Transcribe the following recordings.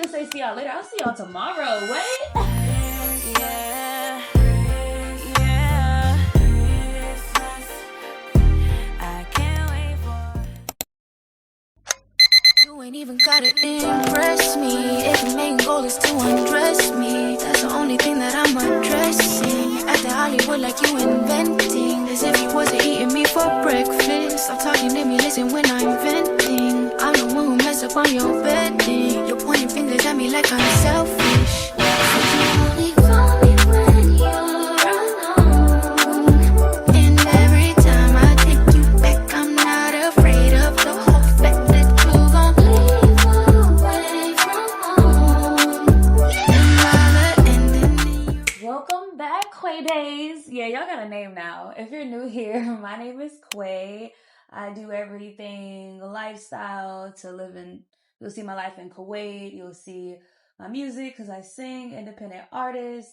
gonna say see y'all later. I'll see y'all tomorrow. What? Yeah, yeah. I can't wait for. You ain't even gotta impress me. If your main goal is to undress me, that's the only thing that I'm addressing. Acting Hollywood like you inventing, as if you wasn't eating me for breakfast. Stop talking to me, listen when I'm venting. I'm the one who messed up on your bedding. You're pointing fingers at me like I'm selfish. You only call me when you're alone, and every time I take you back, I'm not afraid of the whole fact that you gon' leave away from home. And by the end, Welcome back, Quay Days. Yeah, y'all got a name now. If you're new here, my name is Quay. I do everything lifestyle to live in. You'll see my life in Kuwait. You'll see my music because I sing, independent artist,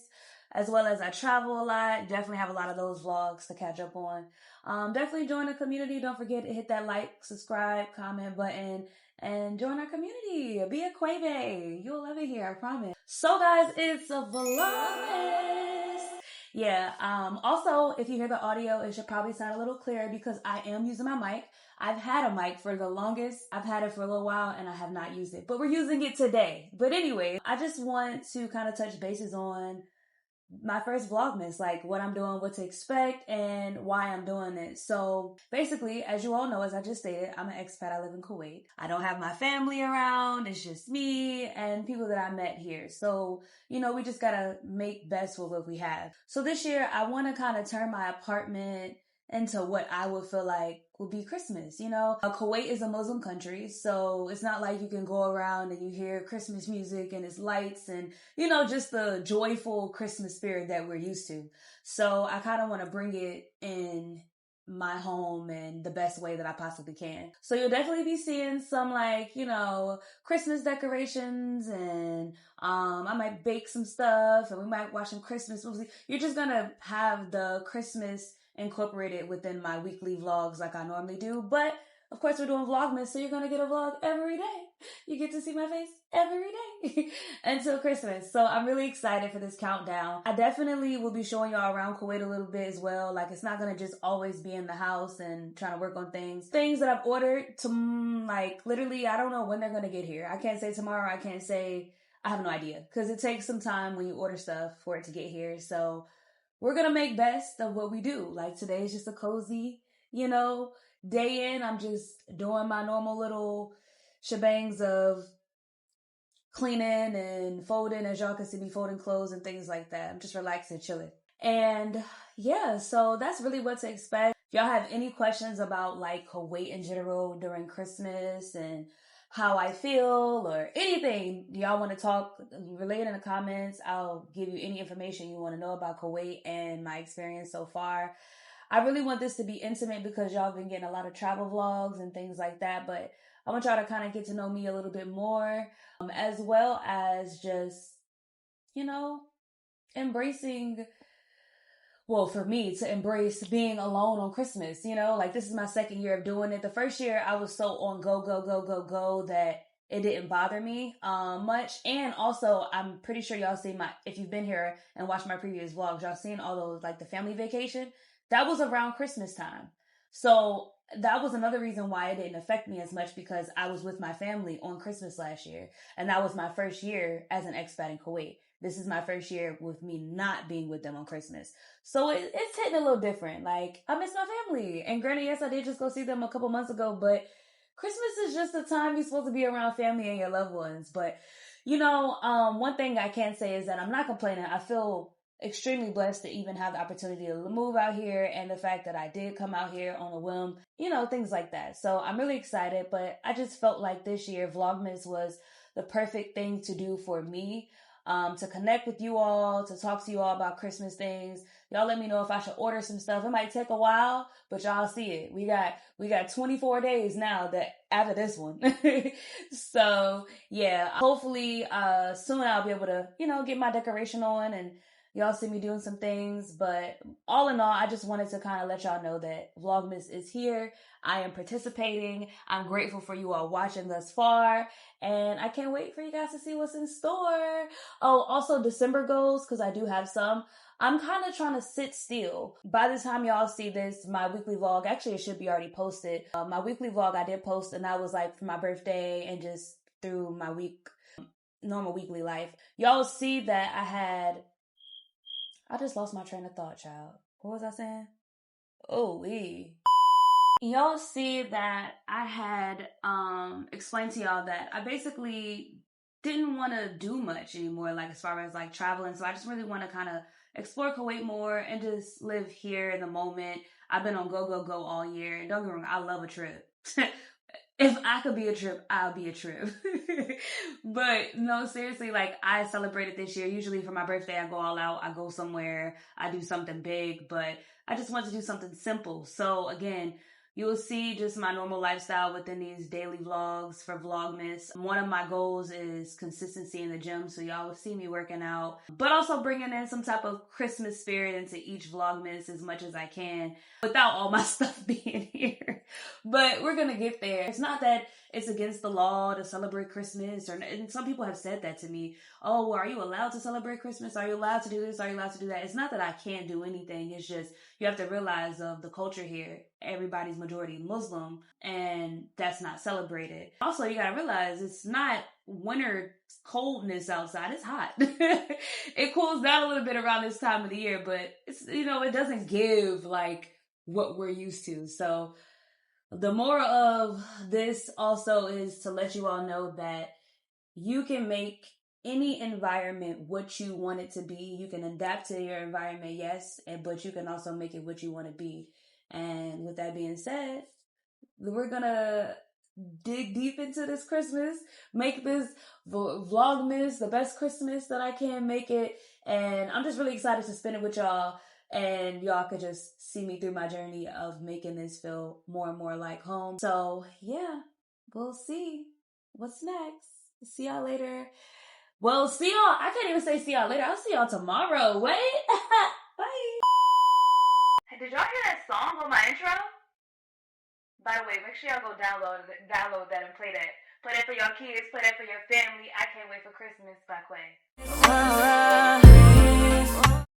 as well as I travel a lot. Definitely have a lot of those vlogs to catch up on. Definitely join the community. Don't forget to hit that like, subscribe, comment button, and join our community. Be a Quave. You'll love it here, I promise. So guys, it's a Vlogmas. Yeah, also, if you hear the audio, it should probably sound a little clearer because I am using my mic. I've had a mic for the longest. I've had it for a little while and I have not used it, but we're using it today. But anyway, I just want to kind of touch bases on my first Vlogmas, like what I'm doing, what to expect, and why I'm doing it. So basically, as you all know, as I just stated, I'm an expat. I live in Kuwait. I don't have my family around. It's just me and people that I met here. So, you know, we just gotta make best with what we have. So this year, I want to kind of turn my apartment into what I would feel like would be Christmas. You know, Kuwait is a Muslim country, so it's not like you can go around and you hear Christmas music and it's lights and, you know, just the joyful Christmas spirit that we're used to. So I kind of want to bring it in my home in the best way that I possibly can. So you'll definitely be seeing some, like, you know, Christmas decorations, and I might bake some stuff and we might watch some Christmas movies. You're just gonna have the Christmas incorporated within my weekly vlogs like I normally do. But of course we're doing Vlogmas, so you're gonna get a vlog every day. You get to see my face every day until Christmas. So I'm really excited for this countdown. I definitely will be showing y'all around Kuwait a little bit as well. Like, it's not gonna just always be in the house and trying to work on things that I've ordered to, like, literally I don't know when they're gonna get here. I can't say tomorrow. I can't say, I have no idea, because it takes some time when you order stuff for it to get here. So we're gonna make best of what we do. Like, today is just a cozy, you know, day in. I'm just doing my normal little shebangs of cleaning and folding, as y'all can see me folding clothes and things like that. I'm just relaxing, chilling. And yeah, so that's really what to expect. If y'all have any questions about like Kuwait in general during Christmas and how I feel or anything y'all want to talk, relate in the comments. I'll give you any information you want to know about Kuwait and my experience so far. I really want this to be intimate because y'all been getting a lot of travel vlogs and things like that, but I want y'all to kind of get to know me a little bit more, as well as just, you know, embracing, well, for me to embrace being alone on Christmas. You know, like, this is my second year of doing it. The first year I was so on go that it didn't bother me much. And also, I'm pretty sure y'all seen if you've been here and watched my previous vlogs, y'all seen all those, like the family vacation. That was around Christmas time. So that was another reason why it didn't affect me as much, because I was with my family on Christmas last year. And that was my first year as an expat in Kuwait. This is my first year with me not being with them on Christmas. So it's hitting a little different. Like, I miss my family. And granted, yes, I did just go see them a couple months ago, but Christmas is just the time you're supposed to be around family and your loved ones. But, you know, one thing I can say is that I'm not complaining. I feel extremely blessed to even have the opportunity to move out here, and the fact that I did come out here on a whim, you know, things like that. So I'm really excited, but I just felt like this year Vlogmas was the perfect thing to do for me. To connect with you all, to talk to you all about Christmas things. Y'all let me know if I should order some stuff. It might take a while, but y'all see it. We got 24 days now that after this one. So yeah, hopefully soon I'll be able to, you know, get my decoration on and Y'all see me doing some things, but all in all, I just wanted to kind of let y'all know that Vlogmas is here. I am participating. I'm grateful for you all watching thus far, and I can't wait for you guys to see what's in store. Oh, also December goals, because I do have some. I'm kind of trying to sit still. By the time y'all see this, my weekly vlog, actually it should be already posted. My weekly vlog I did post, and that was like for my birthday and just through my normal weekly life. Y'all see that I just lost my train of thought, child. What was I saying? Oh, y'all see that I had explained to y'all that I basically didn't want to do much anymore, like as far as like traveling. So I just really want to kind of explore Kuwait more and just live here in the moment. I've been on go all year, and don't get me wrong, I love a trip. If I could be a trip, I'll be a trip. But no, seriously, like I celebrated this year. Usually for my birthday, I go all out. I go somewhere. I do something big, but I just want to do something simple. So again, you will see just my normal lifestyle within these daily vlogs for Vlogmas. One of my goals is consistency in the gym, so y'all will see me working out, but also bringing in some type of Christmas spirit into each Vlogmas as much as I can without all my stuff being here. But we're gonna get there. It's not that it's against the law to celebrate Christmas, and some people have said that to me. Oh, well, are you allowed to celebrate Christmas? Are you allowed to do this? Are you allowed to do that? It's not that I can't do anything. It's just you have to realize of the culture here. Everybody's majority Muslim, and that's not celebrated. Also, you gotta realize it's not winter coldness outside. It's hot. It cools down a little bit around this time of the year, but it's, it doesn't give like what we're used to. So the moral of this also is to let you all know that you can make any environment what you want it to be. You can adapt to your environment, yes, but you can also make it what you want to be. And with that being said, we're gonna dig deep into this Christmas, make this Vlogmas the best Christmas that I can make it. And I'm just really excited to spend it with y'all. And y'all could just see me through my journey of making this feel more and more like home. So yeah, we'll see what's next. See y'all later. Well, see y'all. I can't even say see y'all later. I'll see y'all tomorrow. Wait. Bye. Hey, did y'all hear that song on my intro? By the way, make sure y'all go download that and play that. Play that for your kids. Play that for your family. I can't wait for Christmas by Quay.